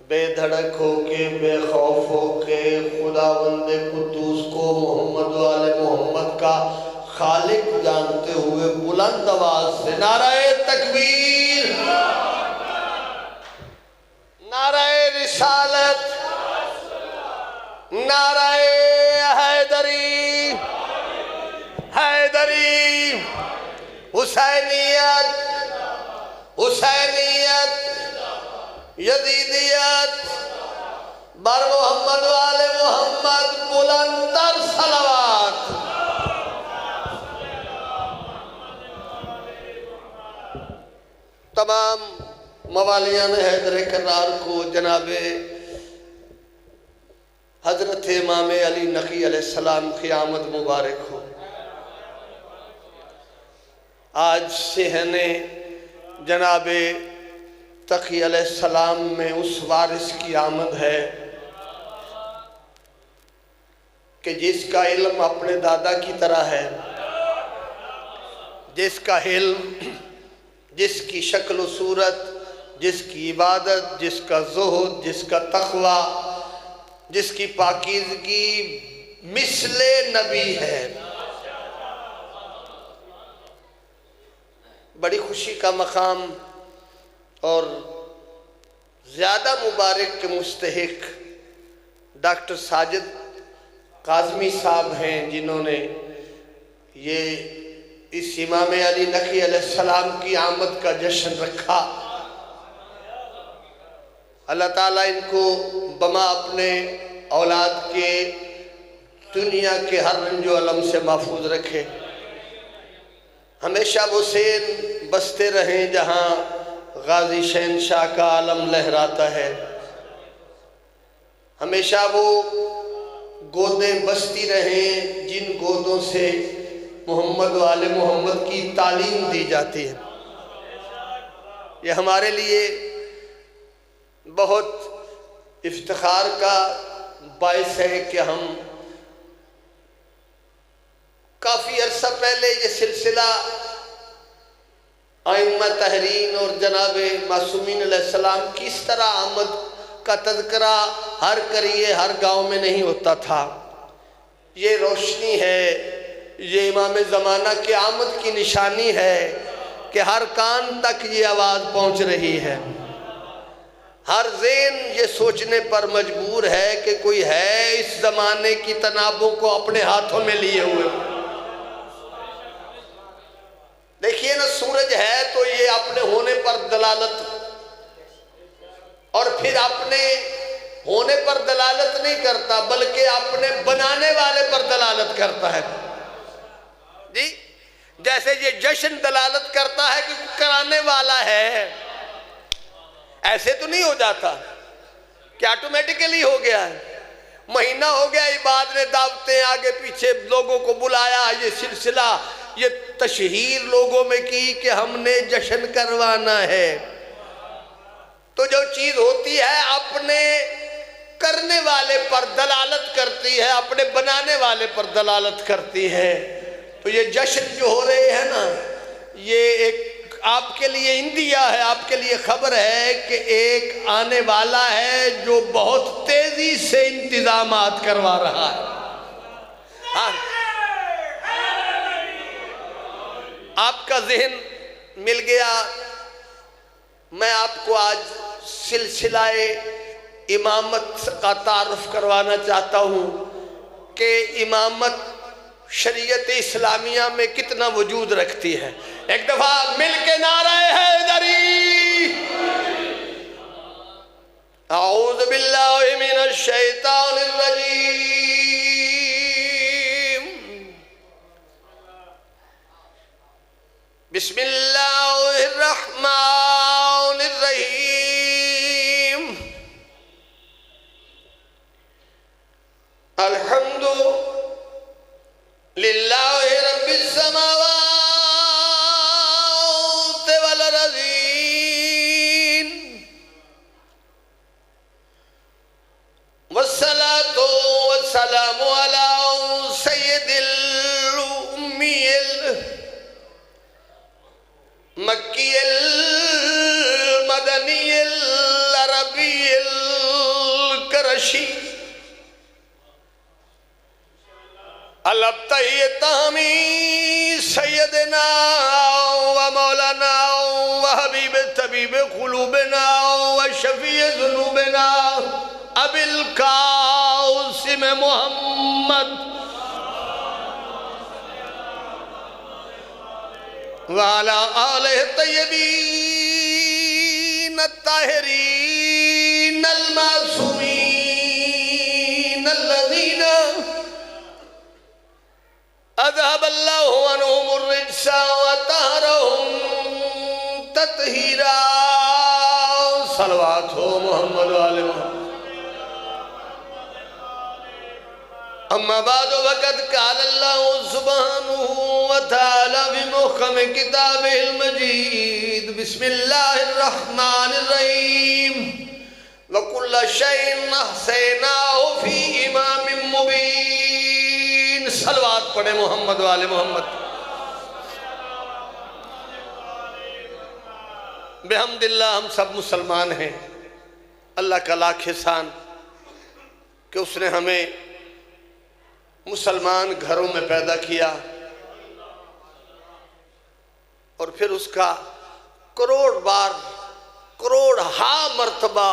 بے دھڑک ہو کے بے خوف ہو کے خداوند قدوس کو محمد و آل محمد کا خالق جانتے ہوئے بلند آواز سے نعرہ تکبیر، نعرہ رسالت، نعرہ حیدری، حیدری، حسینیت، حسینیت، یزیدیت، بر محمد و آل محمد بلند تر صلوات۔ تمام موالیان حیدر کرار کو جناب حضرت امام علی نقی علیہ السلام کی آمد مبارک ہو۔ آج صحن جناب تقی علیہ السلام میں اس وارث کی آمد ہے کہ جس کا علم اپنے دادا کی طرح ہے، جس کا علم، جس کی شکل و صورت، جس کی عبادت، جس کا زہد، جس کا تقوی، جس کی پاکیزگی مثل نبی ہے۔ بڑی خوشی کا مقام اور زیادہ مبارک کے مستحق ڈاکٹر ساجد کاظمی صاحب ہیں، جنہوں نے یہ اس امام علی نقی علیہ السلام کی آمد کا جشن رکھا۔ اللہ تعالیٰ ان کو بما اپنے اولاد کے دنیا کے ہر رنج و علم سے محفوظ رکھے۔ ہمیشہ وہ سین بستے رہیں جہاں غازی شہنشاہ کا علم لہراتا ہے، ہمیشہ وہ گودیں بستی رہیں جن گودوں سے محمد و آل محمد کی تعلیم دی جاتی ہے۔ یہ ہمارے لیے بہت افتخار کا باعث ہے کہ ہم کافی عرصہ پہلے یہ سلسلہ ائمہ تحرین اور جناب معصومین علیہ السلام کی اس طرح آمد کا تذکرہ ہر قریے ہر گاؤں میں نہیں ہوتا تھا۔ یہ روشنی ہے، یہ امام زمانہ کی آمد کی نشانی ہے کہ ہر کان تک یہ آواز پہنچ رہی ہے، ہر ذہن یہ سوچنے پر مجبور ہے کہ کوئی ہے اس زمانے کی تنابوں کو اپنے ہاتھوں میں لیے ہوئے۔ دیکھیے نا، سورج ہے تو یہ اپنے ہونے پر دلالت، اور پھر اپنے ہونے پر دلالت نہیں کرتا بلکہ اپنے بنانے والے پر دلالت کرتا ہے۔ جی جیسے یہ جشن دلالت کرتا ہے کہ کرانے والا ہے، ایسے تو نہیں ہو جاتا کہ آٹومیٹیکلی ہو گیا ہے۔ مہینہ ہو گیا، عباد نے دعوتیں آگے پیچھے لوگوں کو بلایا، یہ سلسلہ، یہ تشہیر لوگوں میں کی کہ ہم نے جشن کروانا ہے۔ تو جو چیز ہوتی ہے اپنے کرنے والے پر دلالت کرتی ہے، اپنے بنانے والے پر دلالت کرتی ہے۔ تو یہ جشن جو ہو رہے ہیں نا، یہ ایک آپ کے لیے اندیا ہے، آپ کے لیے خبر ہے کہ ایک آنے والا ہے جو بہت تیزی سے انتظامات کروا رہا ہے۔ آپ کا ذہن مل گیا۔ میں آپ کو آج سلسلہ امامت کا تعارف کروانا چاہتا ہوں کہ امامت شریعت اسلامیہ میں کتنا وجود رکھتی ہے۔ ایک دفعہ مل کے نعرہ حیدری، اعوذ باللہ من الشیطان الرجیم، بسم اللہ الرحمن الرحیم، الحمد للہ رب السماوات والارضین، والصلاة الرشید الابتہی تحمی سیدنا و مولانا و حبیب طبیب قلوبنا و شفیع ذنوبنا ابی القاسم محمد وعلى آلہ الطیبین الطاہرین المعصومین الذین اذهب الله عنهم الرجس وطهرهم تطہیرا صلوات ہو محمد و آل محمد اما بعد وقد قال الله سبحانه وتعالى بمحكم كتابه المجيد بسم الله الرحمن الرحيم وكل شيء أحصيناه في إمام مبين صلوات پڑھے محمد و آل محمد بحمد اللہ ہم سب مسلمان ہیں اللہ کا لاکھ احسان کہ اس نے ہمیں مسلمان گھروں میں پیدا کیا اور پھر اس کا کروڑ بار کروڑ ہا مرتبہ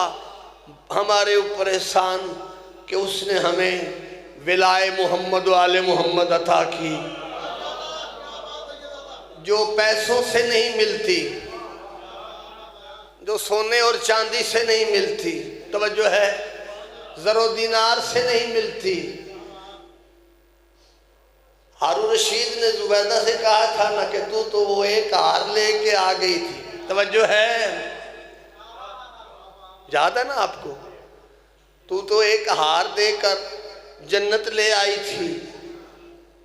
ہمارے اوپر احسان کہ اس نے ہمیں ولائے محمد و آل محمد عطا کی جو پیسوں سے نہیں ملتی جو سونے اور چاندی سے نہیں ملتی توجہ ہے زر و دینار سے نہیں ملتی ہارون رشید نے زبیدہ سے کہا تھا نا کہ تو وہ ایک ہار لے کے آ گئی تھی توجہ ہے یاد ہے نا آپ کو تو ایک ہار دے کر جنت لے آئی تھی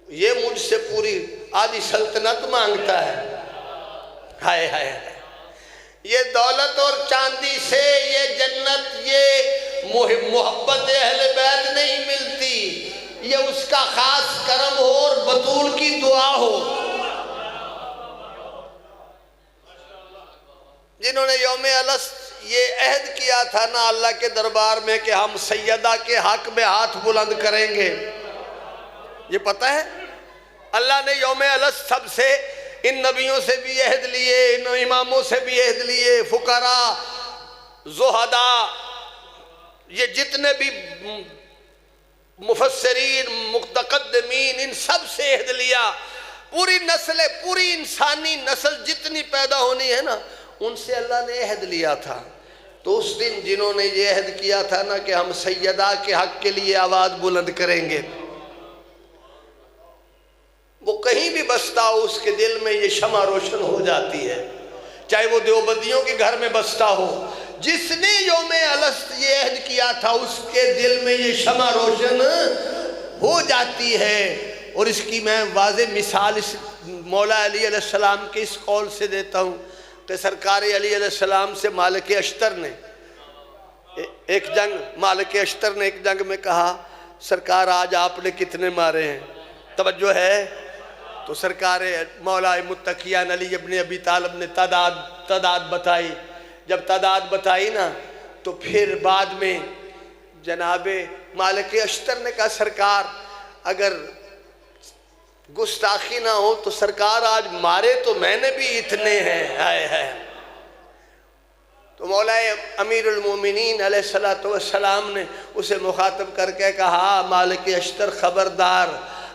یہ مجھ سے پوری آدھی سلطنت مانگتا ہے ہائے ہائے یہ دولت اور چاندی سے یہ جنت یہ محبت اہل بیت نہیں ملتی یہ اس کا خاص کرم ہو اور بطول کی دعا ہو جنہوں نے یوم الست یہ عہد کیا تھا نا اللہ کے دربار میں کہ ہم سیدہ کے حق میں ہاتھ بلند کریں گے یہ پتہ ہے اللہ نے یوم الست سب سے ان نبیوں سے بھی عہد لیے ان اماموں سے بھی عہد لیے فقراء زہداء یہ جتنے بھی مفسرین متقدمین ان سب سے عہد لیا پوری نسل پوری انسانی نسل جتنی پیدا ہونی ہے نا ان سے اللہ نے عہد لیا تھا تو اس دن جنہوں نے یہ عہد کیا تھا نا کہ ہم سیدہ کے حق کے لیے آواز بلند کریں گے وہ کہیں بھی بستا ہو اس کے دل میں یہ شمع روشن ہو جاتی ہے چاہے وہ دیوبندیوں کے گھر میں بستا ہو جس نے یوم الست یہ عہد کیا تھا اس کے دل میں یہ شمع روشن ہو جاتی ہے اور اس کی میں واضح مثال اس مولا علی علیہ السلام کے اس قول سے دیتا ہوں کہ سرکار علی علیہ السلام سے مالک اشتر نے ایک جنگ میں کہا سرکار آج آپ نے کتنے مارے ہیں توجہ ہے تو سرکار مولا متقیان علی ابن ابی طالب نے تعداد بتائی جب تعداد بتائی نا تو پھر بعد میں جناب مالک اشتر نے کہا سرکار اگر گستاخی نہ ہو تو سرکار آج مارے تو میں نے بھی اتنے ہیں تو مولا امیر المومنین علیہ السلام نے اسے مخاطب کر کے کہا مالک اشتر خبردار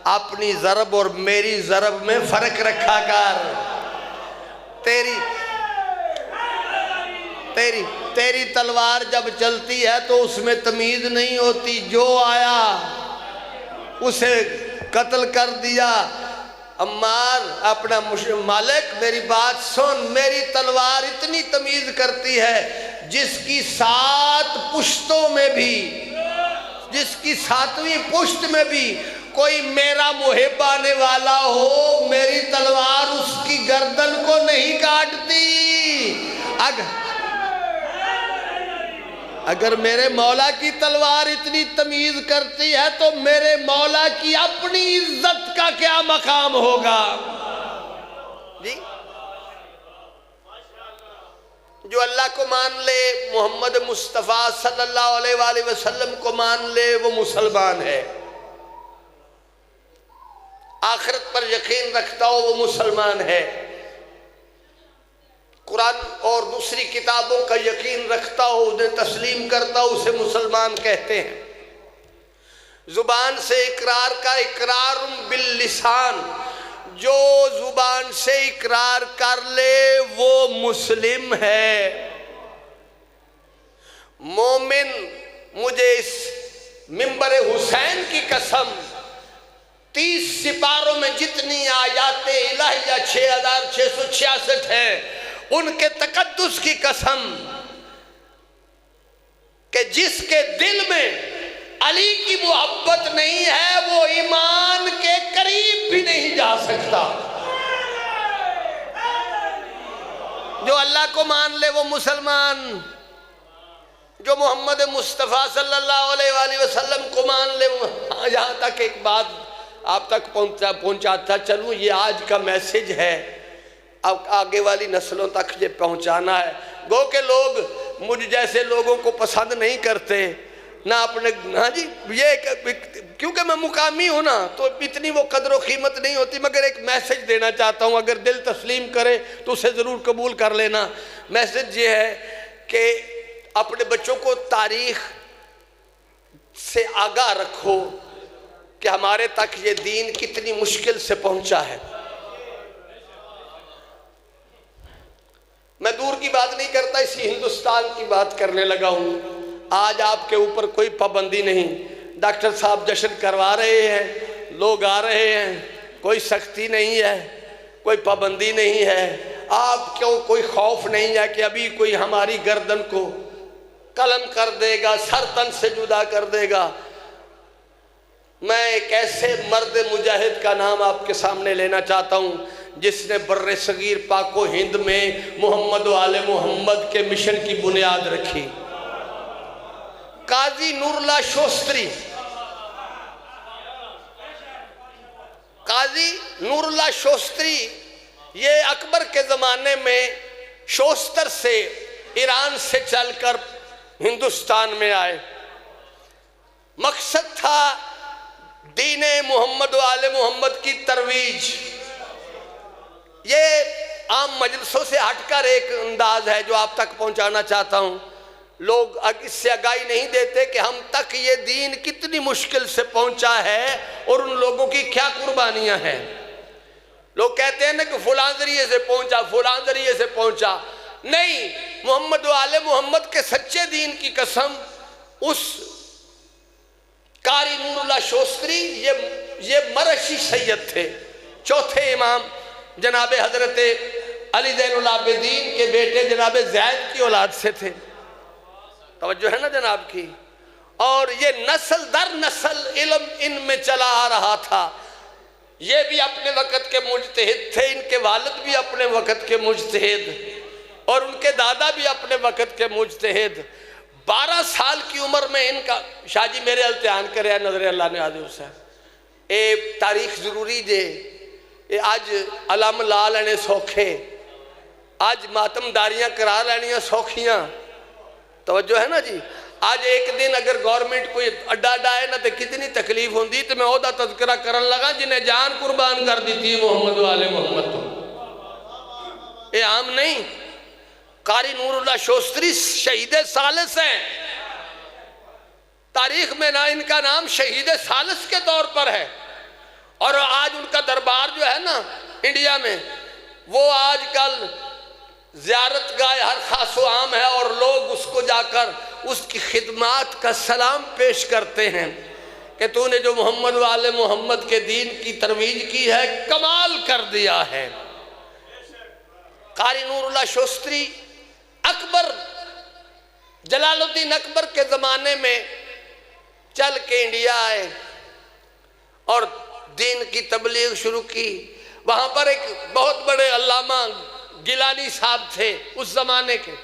اپنی ضرب اور میری ضرب میں فرق رکھا کر تیری تلوار جب چلتی ہے تو اس میں تمیز نہیں ہوتی جو آیا اسے قتل کر دیا عمار اپنا مالک میری بات سن میری تلوار اتنی تمیز کرتی ہے جس کی 7 پشتوں میں بھی جس کی 7ویں پشت میں بھی کوئی میرا محب آنے والا ہو میری تلوار اس کی گردن کو نہیں کاٹتی اگر میرے مولا کی تلوار اتنی تمیز کرتی ہے تو میرے مولا کی اپنی عزت کا کیا مقام ہوگا جی جو اللہ کو مان لے، محمد مصطفیٰ صلی اللہ علیہ وآلہ وسلم کو مان لے، وہ مسلمان ہے۔ آخرت پر یقین رکھتا ہو وہ مسلمان ہے۔ قرآن اور دوسری کتابوں کا یقین رکھتا ہو، انہیں تسلیم کرتا ہو، اسے مسلمان کہتے ہیں۔ زبان سے اقرار کا اقرار باللسان، جو زبان سے اقرار کر لے وہ مسلم ہے۔ مومن، مجھے اس منبر حسین کی قسم، 30 سپاروں میں جتنی آیات الہیہ 6666 ہیں، ان کے تقدس کی قسم، کہ جس کے دل میں علی کی محبت نہیں ہے وہ ایمان کے قریب بھی نہیں جا سکتا۔ جو اللہ کو مان لے وہ مسلمان، جو محمد مصطفیٰ صلی اللہ علیہ وآلہ وسلم کو مان لے۔ یہاں تک ایک بات آپ تک پہنچاتا چلوں، یہ آج کا میسج ہے، اب آگے والی نسلوں تک یہ پہنچانا ہے۔ گو کہ لوگ مجھ جیسے لوگوں کو پسند نہیں کرتے، نہ اپنے، ہاں جی، یہ کیونکہ میں مقامی ہوں نا، تو اتنی وہ قدر و قیمت نہیں ہوتی، مگر ایک میسج دینا چاہتا ہوں، اگر دل تسلیم کرے تو اسے ضرور قبول کر لینا۔ میسج یہ ہے کہ اپنے بچوں کو تاریخ سے آگاہ رکھو کہ ہمارے تک یہ دین کتنی مشکل سے پہنچا ہے۔ میں دور کی بات نہیں کرتا، اسی ہندوستان کی بات کرنے لگا ہوں۔ آج آپ کے اوپر کوئی پابندی نہیں، ڈاکٹر صاحب جشن کروا رہے ہیں، لوگ آ رہے ہیں، کوئی سختی نہیں ہے، کوئی پابندی نہیں ہے۔ آپ کو کوئی خوف نہیں ہے کہ ابھی کوئی ہماری گردن کو قلم کر دے گا، سر تن سے جدا کر دے گا۔ میں ایک ایسے مرد مجاہد کا نام آپ کے سامنے لینا چاہتا ہوں جس نے بر صغیر پاک و ہند میں محمد و آل محمد کے مشن کی بنیاد رکھی۔ قاضی نور اللہ شوستری، قاضی نور اللہ شوستری، یہ اکبر کے زمانے میں شوستر سے، ایران سے چل کر ہندوستان میں آئے۔ مقصد تھا دین محمد و آل محمد کی ترویج۔ یہ عام مجلسوں سے ہٹ کر ایک انداز ہے جو آپ تک پہنچانا چاہتا ہوں۔ لوگ اس سے آگاہی نہیں دیتے کہ ہم تک یہ دین کتنی مشکل سے پہنچا ہے اور ان لوگوں کی کیا قربانیاں ہیں۔ لوگ کہتے ہیں نا کہ فلاں ذریعے سے پہنچا، فلاں ذریعے سے پہنچا، نہیں، محمد و آل محمد کے سچے دین کی قسم، اس قاری نور اللہ شوستری یہ مرشی سید تھے، چوتھے امام جناب حضرت علی زین العابدین کے بیٹے جناب زید کی اولاد سے تھے۔ توجہ ہے نا جناب کی؟ اور یہ نسل در نسل علم ان میں چلا آ رہا تھا۔ یہ بھی اپنے وقت کے مجتہد تھے، ان کے والد بھی اپنے وقت کے مجتہد، اور ان کے دادا بھی اپنے وقت کے مجتہد۔ 12 سال کی عمر میں ان کا، شاہ جی میرے التحان کرے نظر اللہ نے آدھے حسین، اے تاریخ ضروری دے، اے آج علم لا لینے سوکھے، آج ماتم داریاں کرا لینیاں سوکھیاں۔ توجہ ہے نا جی؟ آج ایک دن اگر گورنمنٹ کوئی اڈا ڈائے نا تو کتنی تکلیف ہوندی، تو میں عہدہ تذکرہ کرن لگا جنہیں جان قربان کر دی تھی محمد و آل محمد تو یہ عام نہیں۔ قاری نور اللہ شوستری شہید ثالث ہیں، تاریخ میں نا ان کا نام شہید ثالث کے طور پر ہے، اور آج ان کا دربار جو ہے نا انڈیا میں، وہ آج کل زیارت گاہ ہر خاص و عام ہے، اور لوگ اس کو جا کر اس کی خدمات کا سلام پیش کرتے ہیں کہ تو نے جو محمد و آل محمد کے دین کی ترویج کی ہے کمال کر دیا ہے۔ قاری نور اللہ شوستری اکبر، جلال الدین اکبر کے زمانے میں چل کے انڈیا آئے اور دین کی تبلیغ شروع کی۔ وہاں پر ایک بہت بڑے علامہ گیلانی صاحب تھے اس زمانے کے،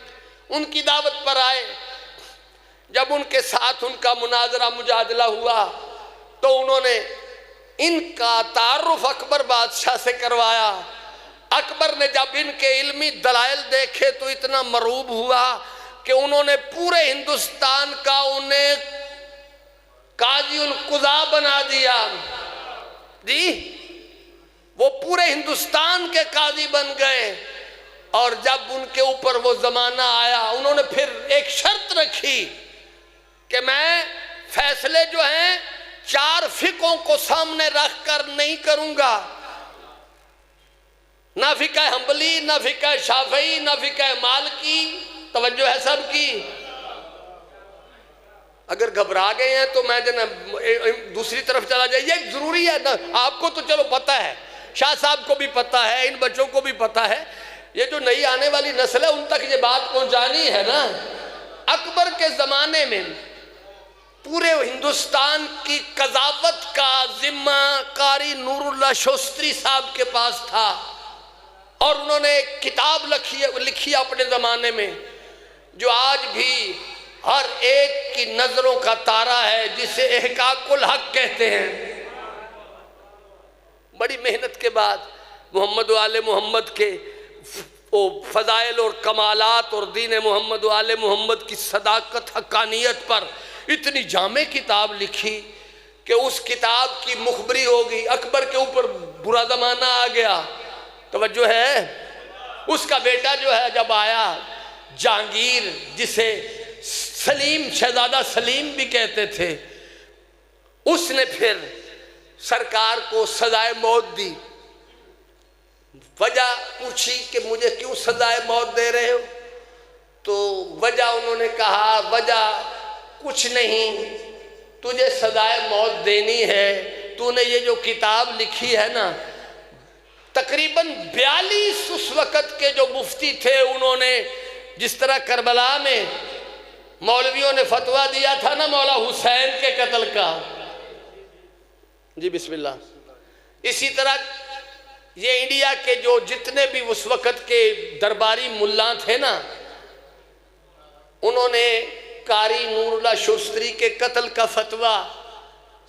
ان کی دعوت پر آئے۔ جب ان کے ساتھ ان کا مناظرہ مجادلہ ہوا تو انہوں نے ان کا تعارف اکبر بادشاہ سے کروایا اکبر نے جب ان کے علمی دلائل دیکھے تو اتنا مرعوب ہوا کہ انہوں نے پورے ہندوستان کا انہیں قاضی القضاء بنا دیا جی، وہ پورے ہندوستان کے قاضی بن گئے۔ اور جب ان کے اوپر وہ زمانہ آیا انہوں نے پھر ایک شرط رکھی کہ میں فیصلے جو ہیں 4 فقہوں کو سامنے رکھ کر نہیں کروں گا، نہ فقہ حنبلی، نہ فقہ شافعی، نہ فقہ مالکی، توجہ ہے سب کی۔ اگر گھبرا گئے ہیں تو میں دوسری طرف چلا جائے، یہ ضروری ہے نا، آپ کو تو چلو پتہ ہے، شاہ صاحب کو بھی پتہ ہے، ان بچوں کو بھی پتہ ہے، یہ جو نئی آنے والی نسل ہے ان تک یہ بات پہنچانی ہے نا۔ اکبر کے زمانے میں پورے ہندوستان کی قضاوت کا ذمہ قاری نور اللہ شوستری صاحب کے پاس تھا، اور انہوں نے ایک کتاب لکھی اپنے زمانے میں جو آج بھی ہر ایک کی نظروں کا تارا ہے، جسے احقاق الحق کہتے ہیں۔ بڑی محنت کے بعد محمد و آل محمد کے فضائل اور کمالات اور دین محمد و آل محمد کی صداقت حقانیت پر اتنی جامع کتاب لکھی کہ اس کتاب کی مخبری ہوگی۔ اکبر کے اوپر برا زمانہ آ گیا، توجہ ہے، اس کا بیٹا جو ہے جب آیا جہانگیر، جسے سلیم، شہزادہ سلیم بھی کہتے تھے، اس نے پھر سرکار کو سزائے موت دی۔ وجہ پوچھی کہ مجھے کیوں سزائے موت دے رہے ہو؟ تو وجہ انہوں نے کہا وجہ کچھ نہیں، تجھے سزائے موت دینی ہے، تو نے یہ جو کتاب لکھی ہے نا، تقریباً 42 اس وقت کے جو مفتی تھے انہوں نے، جس طرح کربلا میں مولویوں نے فتویٰ دیا تھا نا مولا حسین کے قتل کا، جی بسم اللہ، اسی طرح یہ انڈیا کے جو جتنے بھی اس وقت کے درباری ملان تھے نا، انہوں نے قاری نور اللہ شوستری کے قتل کا فتویٰ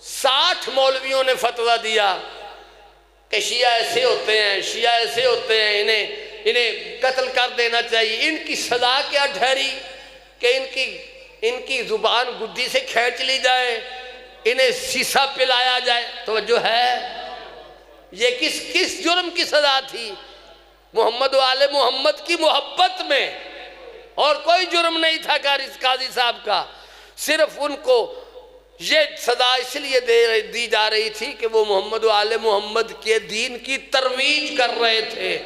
60 مولویوں نے فتویٰ دیا کہ شیعہ ایسے ہوتے ہیں، شیعہ ایسے ہوتے ہیں، انہیں قتل کر دینا چاہیے۔ ان کی سزا کیا ٹھہری کہ ان کی زبان گدی سے کھینچ لی جائے، انہیں سیسا پلایا جائے، توجہ ہے، یہ کس جرم کی سزا تھی؟ محمد و آل محمد کی محبت میں، اور کوئی جرم نہیں تھا قاضی صاحب کا، صرف ان کو یہ سزا اس لیے دی جا رہی تھی کہ وہ محمد و آل محمد کے دین کی ترویج کر رہے تھے،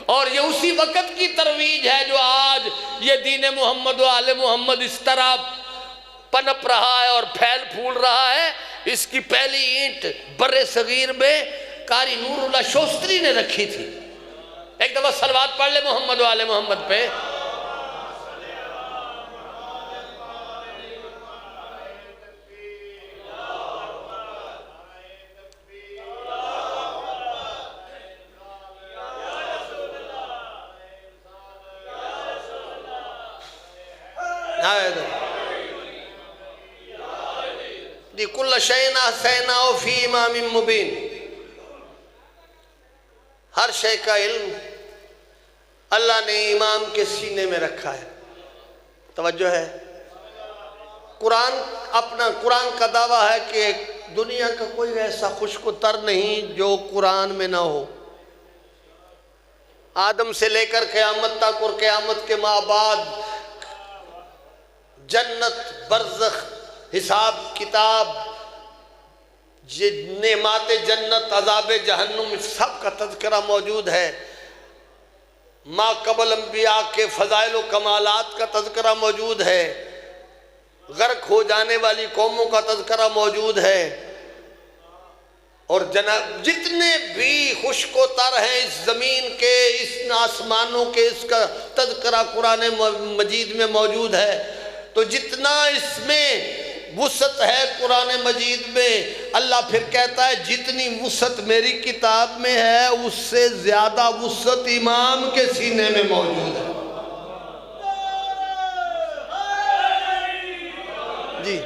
اور یہ اسی وقت کی ترویج ہے جو آج یہ دین محمد و آل محمد اس طرح پنپ رہا ہے اور پھیل پھول رہا ہے۔ اس کی پہلی اینٹ بر صغیر میں قاری نور اللہ شوستری نے رکھی تھی۔ ایک دفعہ صلوات پڑھ لے محمد و آل محمد پہ۔ کل شیء احصیناہ فی امام مبین، ہر شے کا علم اللہ نے امام کے سینے میں رکھا ہے، توجہ ہے۔ قرآن کا دعویٰ ہے کہ دنیا کا کوئی ایسا خشک و تر نہیں جو قرآن میں نہ ہو، آدم سے لے کر قیامت تک اور قیامت کے بعد جنت، برزخ، حساب کتاب، نعمات جنت، عذاب جہنم، سب کا تذکرہ موجود ہے۔ ما قبل انبیاء کے فضائل و کمالات کا تذکرہ موجود ہے، غرق ہو جانے والی قوموں کا تذکرہ موجود ہے، اور جتنے بھی خشک و تر ہیں اس زمین کے، اس آسمانوں کے، اس کا تذکرہ قرآن مجید میں موجود ہے۔ تو جتنا اس میں وسعت ہے قرآن مجید میں، اللہ پھر کہتا ہے جتنی وسعت میری کتاب میں ہے اس سے زیادہ وسعت امام کے سینے میں موجود ہے۔ جی،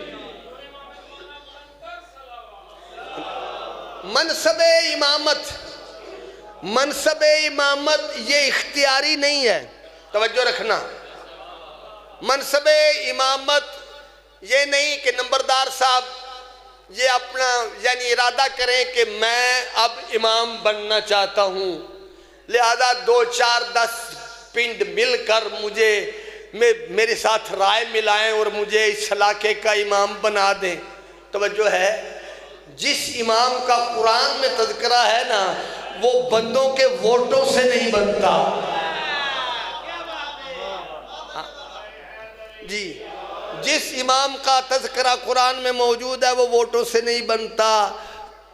منصب امامت منصب امامت یہ اختیاری نہیں ہے، توجہ رکھنا، منصب امامت یہ نہیں کہ نمبردار صاحب یہ اپنا یعنی ارادہ کریں کہ میں اب امام بننا چاہتا ہوں، لہذا 2 4 10 پنڈ مل کر مجھے میرے ساتھ رائے ملائیں اور مجھے اس علاقے کا امام بنا دیں۔ توجہ ہے، جس امام کا قرآن میں تذکرہ ہے نا وہ بندوں کے ووٹوں سے نہیں بنتا، جی جس امام کا تذکرہ قرآن میں موجود ہے وہ ووٹوں سے نہیں بنتا،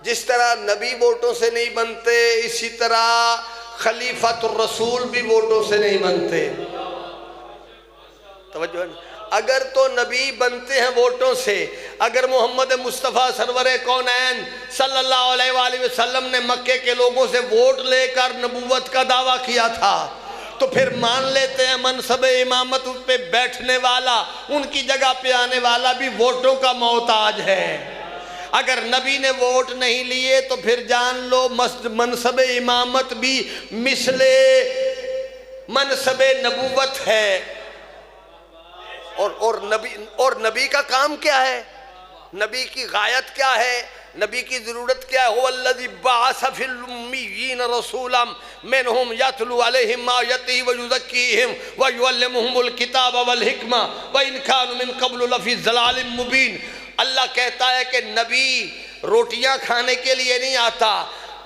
جس طرح نبی ووٹوں سے نہیں بنتے اسی طرح خلیفۃ الرسول بھی ووٹوں سے نہیں بنتے۔ توجہ ہے، اگر تو نبی بنتے ہیں ووٹوں سے، اگر محمد مصطفیٰ سرور کونین صلی اللہ علیہ وآلہ وسلم نے مکے کے لوگوں سے ووٹ لے کر نبوت کا دعویٰ کیا تھا تو پھر مان لیتے ہیں منصب امامت پہ بیٹھنے والا، ان کی جگہ پہ آنے والا بھی ووٹوں کا محتاج ہے۔ اگر نبی نے ووٹ نہیں لیے تو پھر جان لو منصب امامت بھی مثل منصب نبوت ہے۔ اور نبی کا کام کیا ہے، نبی کی غایت کیا ہے، نبی کی ضرورت کیا ہے؟ هو الذی بعث فی الامیین رسولا منہم یتلو علیہم آیاتہ ویزکیہم ویعلمہم الکتاب والحکمہ وان کانوا من قبل لفی ضلال مبین۔ اللہ کہتا ہے کہ نبی روٹیاں کھانے کے لیے نہیں آتا،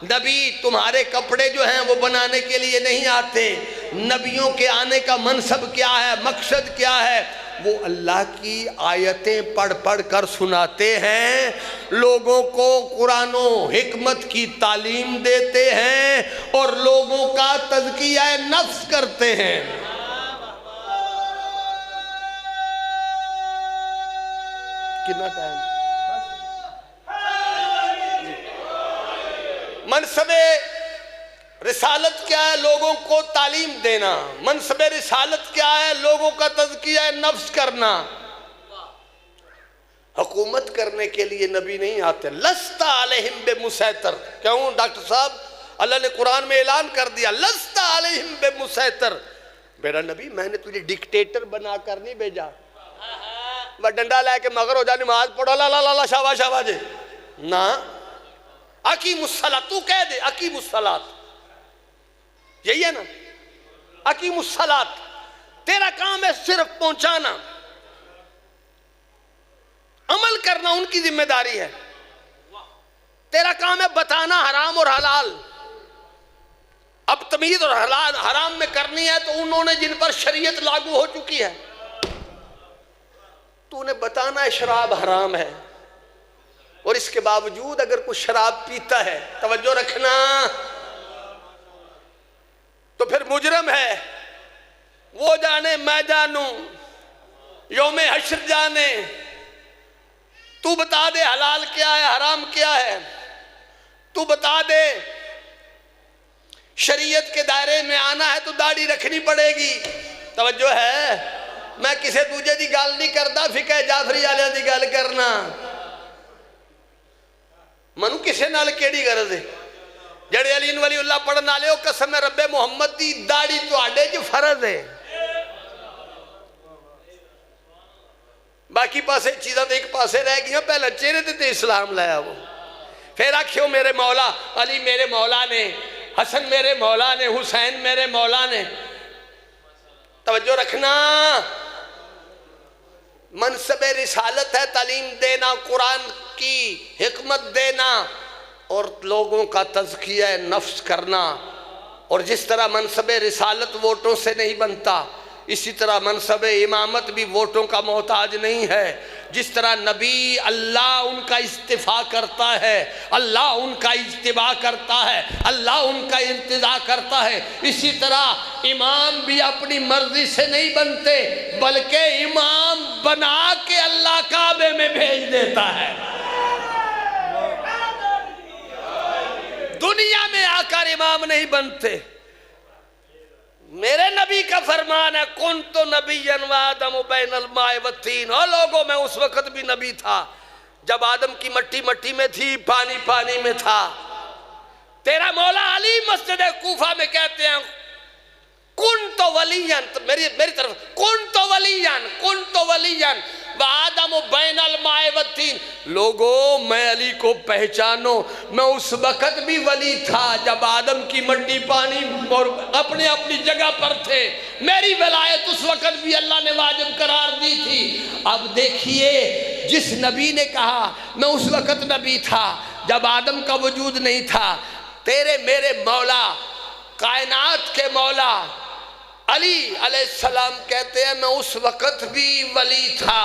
نبی تمہارے کپڑے جو ہیں وہ بنانے کے لیے نہیں آتے، نبیوں کے آنے کا منصب کیا ہے، مقصد کیا ہے؟ وہ اللہ کی آیتیں پڑھ پڑھ کر سناتے ہیں، لوگوں کو قرآن و حکمت کی تعلیم دیتے ہیں اور لوگوں کا تزکیہ نفس کرتے ہیں۔ کتنا ٹائم؟ منصب رسالت کیا ہے؟ لوگوں کو تعلیم دینا۔ منصب رسالت کیا ہے؟ لوگوں کا تزکیہ نفس کرنا۔ حکومت کرنے کے لیے نبی نہیں آتے۔ لست علیہم بمسیطر، کیوں ڈاکٹر صاحب؟ اللہ نے قرآن میں اعلان کر دیا لست علیہم بمسیطر، میرا نبی میں نے تجھے ڈکٹیٹر بنا کر نہیں بھیجا، وہ ڈنڈا لے کے مگر ہو جا نماز پڑھو لا لا لا شاباش شاباش نا، اقیم الصلاۃ، تو کہہ دے اقیم الصلاۃ، یہی ہے نا، اقیم الصلاۃ، تیرا کام ہے صرف پہنچانا، عمل کرنا ان کی ذمہ داری ہے، تیرا کام ہے بتانا حرام اور حلال۔ اب تمیز اور حلال حرام میں کرنی ہے تو انہوں نے جن پر شریعت لاگو ہو چکی ہے، تو انہیں بتانا ہے شراب حرام ہے، اور اس کے باوجود اگر کوئی شراب پیتا ہے، توجہ رکھنا، تو پھر مجرم ہے، وہ جانے میں جانوں، یوم حشر جانے، تو بتا دے حلال کیا ہے حرام کیا ہے، تو بتا دے شریعت کے دائرے میں آنا ہے تو داڑھی رکھنی پڑے گی، توجہ ہے، میں کسے دوجے دی گال نہیں کرتا، فقہ جعفری والے دی گال کرنا، منو کسے نال کیڑی غرض ہے؟ جڑے علی ولی اللہ پڑھن والے ہو، قسم رب محمد دی داڑھی تواڈے چ فرض ہے، باقی پاسے چیزاں تو ایک پاسے رہ گیا، پہلے چہرے تے اسلام لایا وہ، پھر آکھیو میرے مولا علی میرے مولا نے، حسن میرے مولا نے، حسین میرے مولا نے، توجہ رکھنا، منصب رسالت ہے تعلیم دینا، قرآن کی حکمت دینا اور لوگوں کا تزکیہ نفس کرنا، اور جس طرح منصب رسالت ووٹوں سے نہیں بنتا، اسی طرح منصب امامت بھی ووٹوں کا محتاج نہیں ہے۔ جس طرح نبی اللہ ان کا استفاء کرتا ہے، اللہ ان کا اجتباء کرتا ہے، اللہ ان کا انتزاع کرتا ہے، اسی طرح امام بھی اپنی مرضی سے نہیں بنتے بلکہ امام بنا کے اللہ کعبے میں بھیج دیتا ہے۔ دنیا میں آ کر امام نہیں بنتے، میرے نبی کا فرمان ہے کنت نبیا وآدم بین الماء والطین، اور لوگوں میں اس وقت بھی نبی تھا جب آدم کی مٹی مٹی میں تھی، پانی پانی میں تھا، تیرا مولا علی مسجد کوفہ میں کہتے ہیں کن تو ولیان، میری طرف کن تو ولیان وآدم بین الماء والطین، لوگوں میں علی کو پہچانو، میں اس وقت بھی ولی تھا جب آدم کی مٹی پانی اور اپنے اپنی جگہ پر تھے، میری ولایت اس وقت بھی اللہ نے واجب قرار دی تھی۔ اب دیکھیے جس نبی نے کہا میں اس وقت نبی تھا جب آدم کا وجود نہیں تھا، تیرے میرے مولا کائنات کے مولا علی علیہ السلام کہتے ہیں میں اس وقت بھی ولی تھا،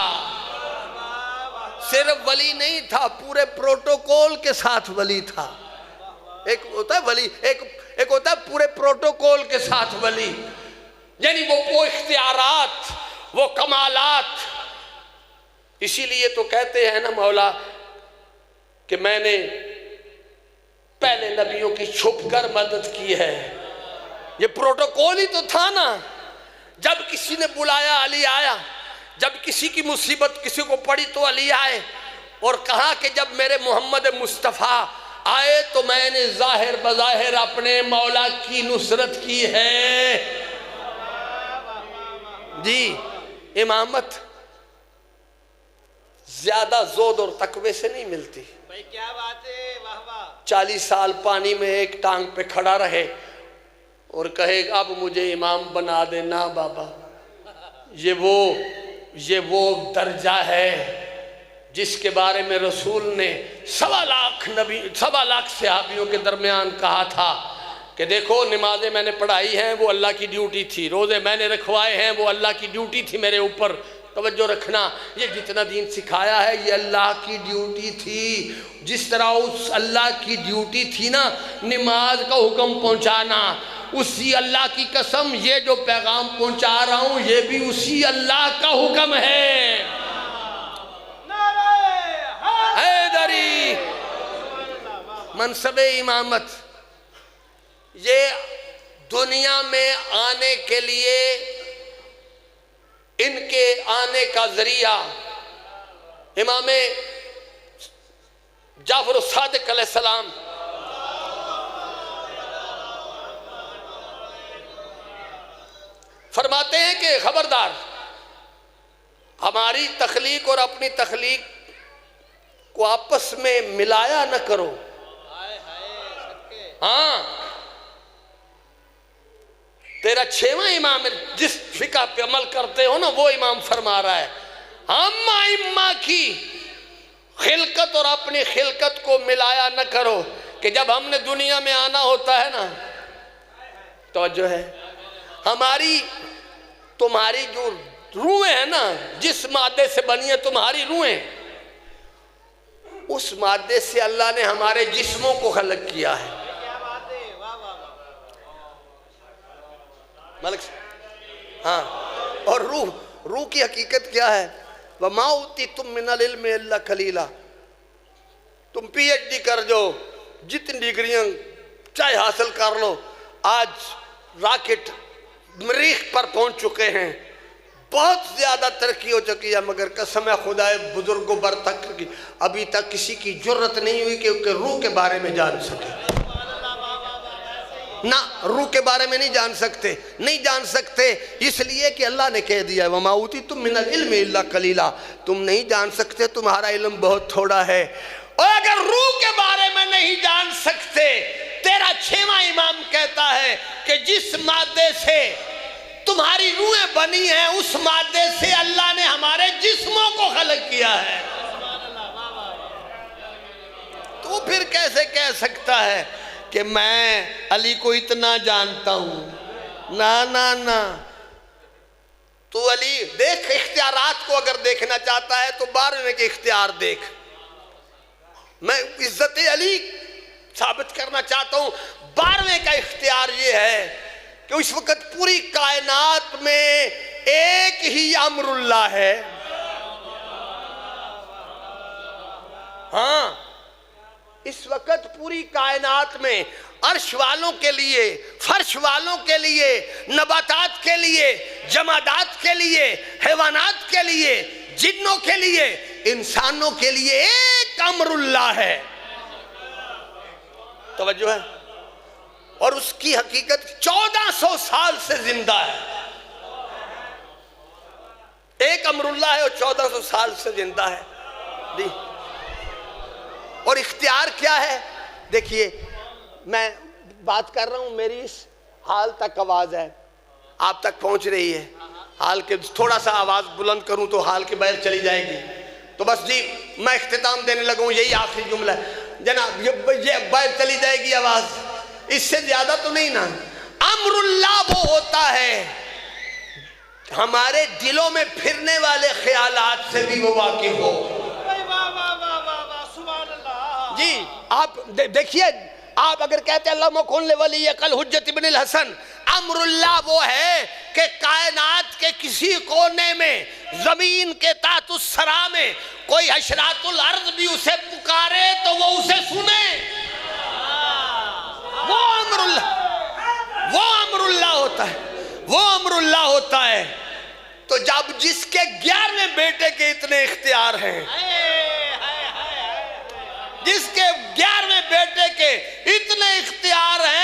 صرف ولی نہیں تھا، پورے پروٹوکول کے ساتھ ولی تھا۔ ایک ہوتا ہے ولی، ایک ہوتا ہے پورے پروٹوکول کے ساتھ ولی، یعنی وہ اختیارات، وہ کمالات۔ اسی لیے تو کہتے ہیں نا مولا کہ میں نے پہلے نبیوں کی چھپ کر مدد کی ہے، یہ پروٹوکول ہی تو تھا نا۔ جب کسی نے بلایا علی آیا، جب کسی کی مصیبت کسی کو پڑی تو علی آئے، اور کہا کہ جب میرے محمد مصطفیٰ آئے تو میں نے ظاہر بظاہر اپنے مولا کی نصرت کی ہے۔ جی امامت زیادہ زود اور تقوی سے نہیں ملتی۔ بھائی کیا بات ہے، واہ واہ۔ 40 سال پانی میں ایک ٹانگ پہ کھڑا رہے اور کہے اب مجھے امام بنا دینا بابا، یہ وہ درجہ ہے جس کے بارے میں رسول نے 1.25 لاکھ صحابیوں کے درمیان کہا تھا کہ دیکھو نمازیں میں نے پڑھائی ہیں وہ اللہ کی ڈیوٹی تھی، روزے میں نے رکھوائے ہیں وہ اللہ کی ڈیوٹی تھی میرے اوپر، توجہ رکھنا، یہ جتنا دین سکھایا ہے یہ اللہ کی ڈیوٹی تھی، جس طرح اس اللہ کی ڈیوٹی تھی نا نماز کا حکم پہنچانا، اسی اللہ کی قسم یہ جو پیغام پہنچا رہا ہوں یہ بھی اسی اللہ کا حکم ہے۔ حیدری منصب امامت یہ دنیا میں آنے کے لیے ان کے آنے کا ذریعہ امام جعفر الصادق علیہ السلام فرماتے ہیں کہ خبردار ہماری تخلیق اور اپنی تخلیق کو آپس میں ملایا نہ کرو۔ ہاں تیرا 6واں امام جس فقہ پہ عمل کرتے ہو نا وہ امام فرما رہا ہے ہم ائمہ کی خلقت اور اپنی خلقت کو ملایا نہ کرو، کہ جب ہم نے دنیا میں آنا ہوتا ہے نا توجہ ہے، ہماری تمہاری جو روحیں ہیں نا جس مادے سے بنی ہے تمہاری روحیں، اس مادے سے اللہ نے ہمارے جسموں کو خلق کیا ہے۔ ملک ہاں، اور روح کی حقیقت کیا ہے؟ وَمَا أُوتِيتُم مِّنَ الْعِلْمِ إِلَّا قَلِيلًا، تم پی ایچ ڈی کر جو جتنی ڈگریاں چاہے حاصل کر لو، آج راکٹ مریخ پر پہنچ چکے ہیں، بہت زیادہ ترقی ہو چکی ہے، مگر قسم خدا بزرگوں بر تک کی ابھی تک کسی کی جرت نہیں ہوئی کہ روح کے بارے میں جان سکے، نہ روح کے بارے میں نہیں جان سکتے اس لیے کہ اللہ نے کہہ دیا ہے وَمَا أُوتِيتُم مِّنَ الْعِلْمِ إِلَّا قَلِيلًا، تم نہیں جان سکتے، تمہارا علم بہت تھوڑا ہے۔ اور اگر روح کے بارے میں نہیں جان سکتے، تیرا 6واں امام کہتا ہے کہ جس مادے سے تمہاری روحیں بنی ہیں اس مادے سے اللہ نے ہمارے جسموں کو خلق کیا ہے، تو پھر کیسے کہہ سکتا ہے کہ میں علی کو اتنا جانتا ہوں؟ نہ تو علی دیکھ، اختیارات کو اگر دیکھنا چاہتا ہے تو 12ویں کے اختیار دیکھ۔ میں عزت علی ثابت کرنا چاہتا ہوں، 12ویں کا اختیار یہ ہے کہ اس وقت پوری کائنات میں ایک ہی امر اللہ ہے۔ ہاں اس وقت پوری کائنات میں عرش والوں کے لیے، فرش والوں کے لیے، نباتات کے لیے، جمادات کے لیے، حیوانات کے لیے، جنوں کے لیے، انسانوں کے لیے ایک امر اللہ ہے۔ توجہ ہے؟ اور اس کی حقیقت 1400 سال سے زندہ ہے. ایک امر اللہ ہے اور 1400 سال سے زندہ ہے جی. اور اختیار کیا ہے؟ دیکھیے میں بات کر رہا ہوں، میری اس حال تک آواز ہے، آپ تک پہنچ رہی ہے. حال کے تھوڑا سا آواز بلند کروں تو حال کے باہر چلی جائے گی. تو بس جی میں اختتام دینے لگا ہوں، یہی آخری جملہ ہے جناب. یہ باہر چلی جائے گی آواز، اس سے زیادہ تو نہیں نا. امر اللہ وہ ہوتا ہے ہمارے دلوں میں پھرنے والے خیالات سے بھی وہ واقف ہو. جی آپ دیکھیے، آپ اگر کہتے ہیں اللہم کن لولی قل حجت ابن الحسن، امر اللہ وہ ہے کہ کائنات کے کسی کونے میں، زمین کے تحت الثری میں کوئی حشرات الارض بھی اسے پکارے تو وہ اسے سنے. وہ امر اللہ، وہ امر اللہ ہوتا ہے، وہ امر اللہ ہوتا ہے. تو جب جس کے 11ویں بیٹے کے اتنے اختیار ہیں، جس کے 11ویں بیٹے کے اتنے اختیار ہیں